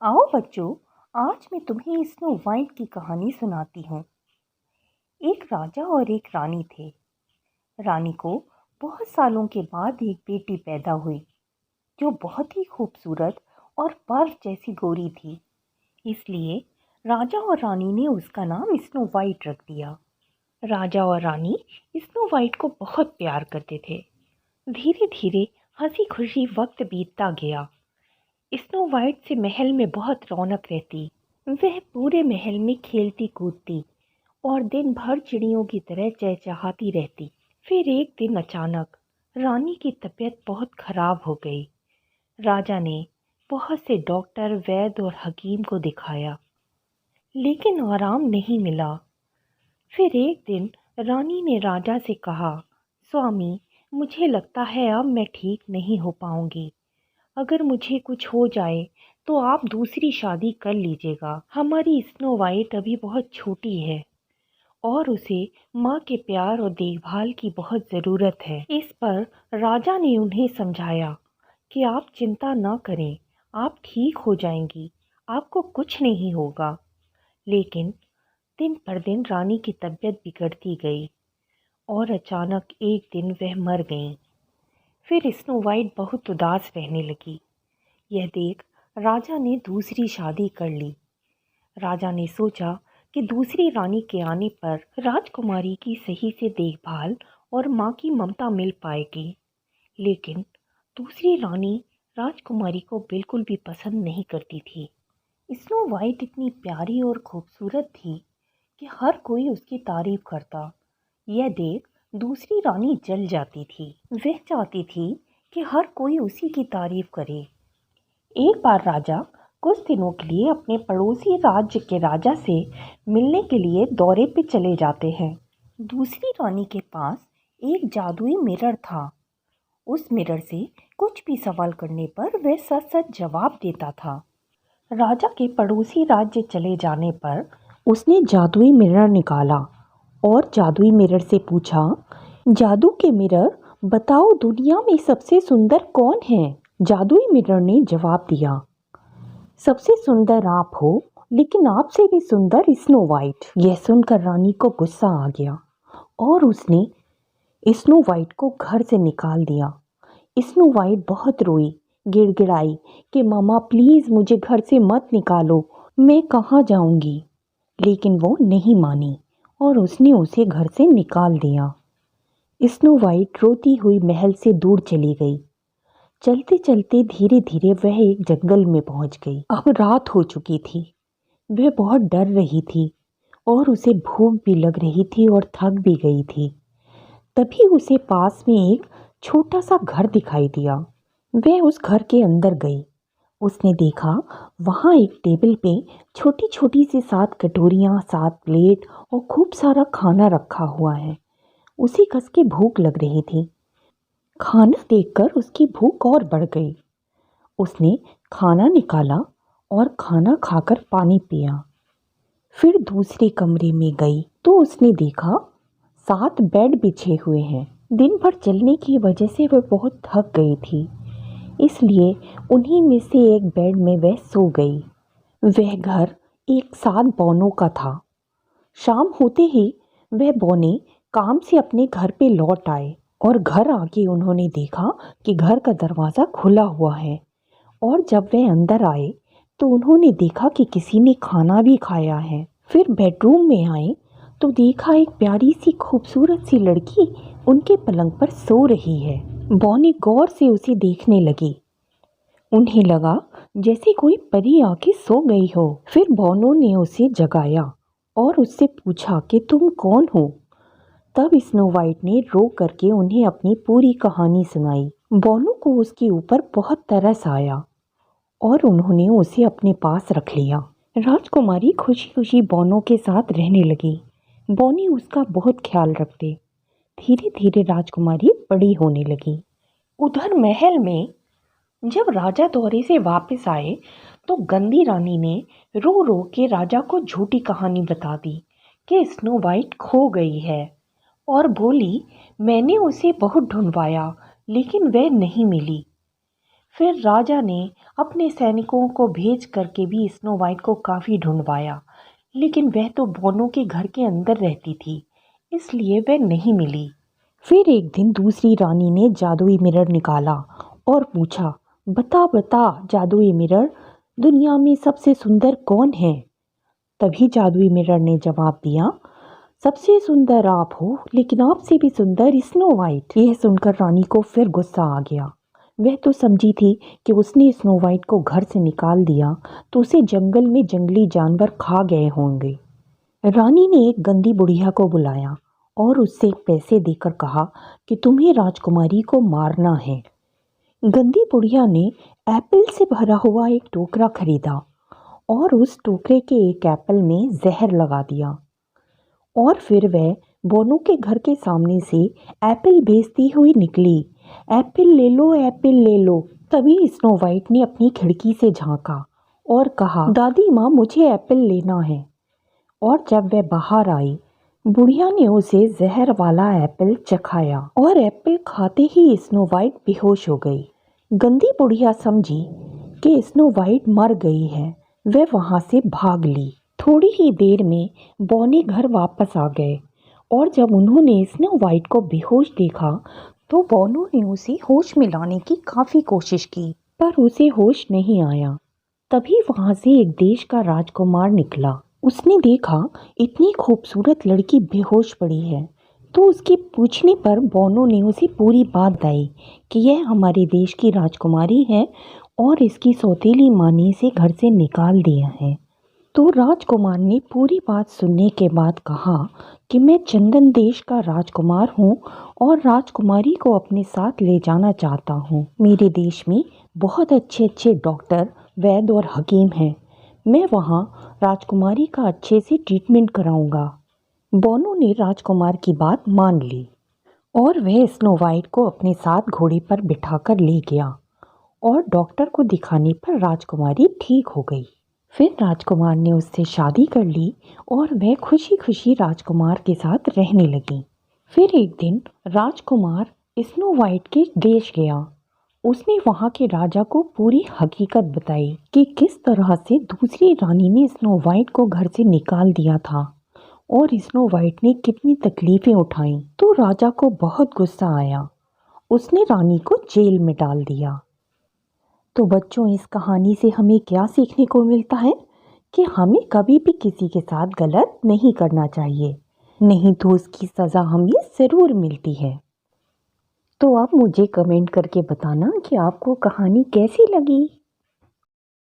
आओ बच्चों, आज मैं तुम्हें स्नो वाइट की कहानी सुनाती हूँ। एक राजा और एक रानी थे। रानी को बहुत सालों के बाद एक बेटी पैदा हुई जो बहुत ही खूबसूरत और बर्फ जैसी गोरी थी। इसलिए राजा और रानी ने उसका नाम स्नो वाइट रख दिया। राजा और रानी स्नो वाइट को बहुत प्यार करते थे। धीरे धीरे हंसी खुशी वक्त बीतता गया। स्नो वाइट से महल में बहुत रौनक रहती। वह पूरे महल में खेलती कूदती और दिन भर चिड़ियों की तरह चहचहाती रहती। फिर एक दिन अचानक रानी की तबीयत बहुत खराब हो गई। राजा ने बहुत से डॉक्टर, वैद्य और हकीम को दिखाया, लेकिन आराम नहीं मिला। फिर एक दिन रानी ने राजा से कहा, स्वामी, मुझे लगता है अब मैं ठीक नहीं हो पाऊंगी। अगर मुझे कुछ हो जाए तो आप दूसरी शादी कर लीजिएगा। हमारी स्नो वाइट अभी बहुत छोटी है और उसे माँ के प्यार और देखभाल की बहुत ज़रूरत है। इस पर राजा ने उन्हें समझाया कि आप चिंता ना करें, आप ठीक हो जाएंगी, आपको कुछ नहीं होगा। लेकिन दिन पर दिन रानी की तबीयत बिगड़ती गई और अचानक एक दिन वह मर गईं। फिर स्नो वाइट बहुत उदास रहने लगी। यह देख राजा ने दूसरी शादी कर ली। राजा ने सोचा कि दूसरी रानी के आने पर राजकुमारी की सही से देखभाल और माँ की ममता मिल पाएगी। लेकिन दूसरी रानी राजकुमारी को बिल्कुल भी पसंद नहीं करती थी। स्नो वाइट इतनी प्यारी और खूबसूरत थी कि हर कोई उसकी तारीफ करता। यह देख दूसरी रानी जल जाती थी। वह चाहती थी कि हर कोई उसी की तारीफ करे। एक बार राजा कुछ दिनों के लिए अपने पड़ोसी राज्य के राजा से मिलने के लिए दौरे पे चले जाते हैं। दूसरी रानी के पास एक जादुई मिरर था। उस मिरर से कुछ भी सवाल करने पर वह सच सच जवाब देता था। राजा के पड़ोसी राज्य चले जाने पर उसने जादुई मिरर निकाला और जादुई मिरर से पूछा, जादू के मिरर, बताओ दुनिया में सबसे सुंदर कौन है? जादुई मिरर ने जवाब दिया, सबसे सुंदर आप हो, लेकिन आपसे भी सुंदर स्नो वाइट। यह सुनकर रानी को गुस्सा आ गया और उसने स्नो वाइट को घर से निकाल दिया। स्नो वाइट बहुत रोई, गिड़गिड़ाई कि मामा प्लीज़ मुझे घर से मत निकालो, मैं कहाँ जाऊंगी। लेकिन वो नहीं मानी और उसने उसे घर से निकाल दिया। स्नो वाइट रोती हुई महल से दूर चली गई। चलते चलते धीरे धीरे वह एक जंगल में पहुंच गई। अब रात हो चुकी थी। वह बहुत डर रही थी और उसे भूख भी लग रही थी और थक भी गई थी। तभी उसे पास में एक छोटा सा घर दिखाई दिया। वह उस घर के अंदर गई। उसने देखा वहाँ एक टेबल पे छोटी छोटी सी 7 कटोरियाँ, 7 प्लेट और खूब सारा खाना रखा हुआ है। उसे कस के भूख लग रही थी। खाना देखकर उसकी भूख और बढ़ गई। उसने खाना निकाला और खाना खाकर पानी पिया। फिर दूसरे कमरे में गई तो उसने देखा 7 बेड बिछे हुए हैं। दिन भर चलने की वजह से वह बहुत थक गई थी, इसलिए उन्हीं में से एक बेड में वह सो गई। वह घर एक 7 बौनों का था। शाम होते ही वह बौने काम से अपने घर पे लौट आए और घर आके उन्होंने देखा कि घर का दरवाज़ा खुला हुआ है। और जब वे अंदर आए तो उन्होंने देखा कि किसी ने खाना भी खाया है। फिर बेडरूम में आए तो देखा एक प्यारी सी खूबसूरत सी लड़की उनके पलंग पर सो रही है। बौनी गौर से उसे देखने लगी। उन्हें लगा जैसे कोई परी आके सो गई हो। फिर बौनों ने उसे जगाया और उससे पूछा कि तुम कौन हो। तब स्नो वाइट ने रो करके उन्हें अपनी पूरी कहानी सुनाई। बौनों को उसके ऊपर बहुत तरस आया और उन्होंने उसे अपने पास रख लिया। राजकुमारी खुशी खुशी बौनों के साथ रहने लगी। बौनी उसका बहुत ख्याल रखते। धीरे धीरे राजकुमारी बड़ी होने लगी। उधर महल में जब राजा दौरे से वापस आए तो गंदी रानी ने रो रो के राजा को झूठी कहानी बता दी कि स्नो वाइट खो गई है और बोली, मैंने उसे बहुत ढूंढवाया लेकिन वह नहीं मिली। फिर राजा ने अपने सैनिकों को भेज करके भी स्नो वाइट को काफ़ी ढूंढवाया, लेकिन वह तो बोनो के घर के अंदर रहती थी, इसलिए वह नहीं मिली। फिर एक दिन दूसरी रानी ने जादुई मिरर निकाला और पूछा, बता बता जादुई मिरर, दुनिया में सबसे सुंदर कौन है? तभी जादुई मिरर ने जवाब दिया, सबसे सुंदर आप हो, लेकिन आपसे भी सुंदर स्नो वाइट। यह सुनकर रानी को फिर गुस्सा आ गया। वह तो समझी थी कि उसने स्नो वाइट को घर से निकाल दिया तो उसे जंगल में जंगली जानवर खा गए होंगे। रानी ने एक गंदी बुढ़िया को बुलाया और उससे पैसे देकर कहा कि तुम्हें राजकुमारी को मारना है। गंदी बुढ़िया ने एप्पल से भरा हुआ एक टोकरा खरीदा और उस टोकरे के एक एप्पल में जहर लगा दिया और फिर वह बोनो के घर के सामने से एप्पल बेचती हुई निकली। एप्पल ले लो, एप्पल ले लो। तभी स्नो वाइट ने अपनी खिड़की से झांका और कहा, दादी माँ मुझे एप्पल लेना है। और जब वह बाहर आई, बुढ़िया ने उसे जहर वाला एप्पल चखाया और एप्पल खाते ही स्नो वाइट बेहोश हो गई। गंदी बुढ़िया समझी कि स्नो वाइट मर गई है, वह वहां से भाग ली। थोड़ी ही देर में बॉनी घर वापस आ गए और जब उन्होंने स्नो वाइट को बेहोश देखा तो बोनो ने उसे होश में लाने की काफ़ी कोशिश की, पर उसे होश नहीं आया। तभी वहां से एक देश का राजकुमार निकला। उसने देखा इतनी खूबसूरत लड़की बेहोश पड़ी है, तो उसके पूछने पर बोनो ने उसे पूरी बात बताई कि यह हमारे देश की राजकुमारी है और इसकी सौतेली माँ ने इसे घर से निकाल दिया है। तो राजकुमार ने पूरी बात सुनने के बाद कहा कि मैं चंदन देश का राजकुमार हूँ और राजकुमारी को अपने साथ ले जाना चाहता हूँ। मेरे देश में बहुत अच्छे अच्छे डॉक्टर, वैद्य और हकीम हैं। मैं वहाँ राजकुमारी का अच्छे से ट्रीटमेंट कराऊंगा। बोनो ने राजकुमार की बात मान ली और वह स्नो वाइट को अपने साथ घोड़े पर बिठाकर ले गया और डॉक्टर को दिखाने पर राजकुमारी ठीक हो गई। फिर राजकुमार ने उससे शादी कर ली और वह खुशी खुशी राजकुमार के साथ रहने लगी। फिर एक दिन राजकुमार स्नो वाइट के देश गया। उसने वहाँ के राजा को पूरी हकीकत बताई कि किस तरह से दूसरी रानी ने स्नो वाइट को घर से निकाल दिया था और स्नो वाइट ने कितनी तकलीफें उठाई। तो राजा को बहुत गुस्सा आया। उसने रानी को जेल में डाल दिया। तो बच्चों, इस कहानी से हमें क्या सीखने को मिलता है कि हमें कभी भी किसी के साथ गलत नहीं करना चाहिए, नहीं तो उसकी सज़ा हमें ज़रूर मिलती है। तो आप मुझे कमेंट करके बताना कि आपको कहानी कैसी लगी।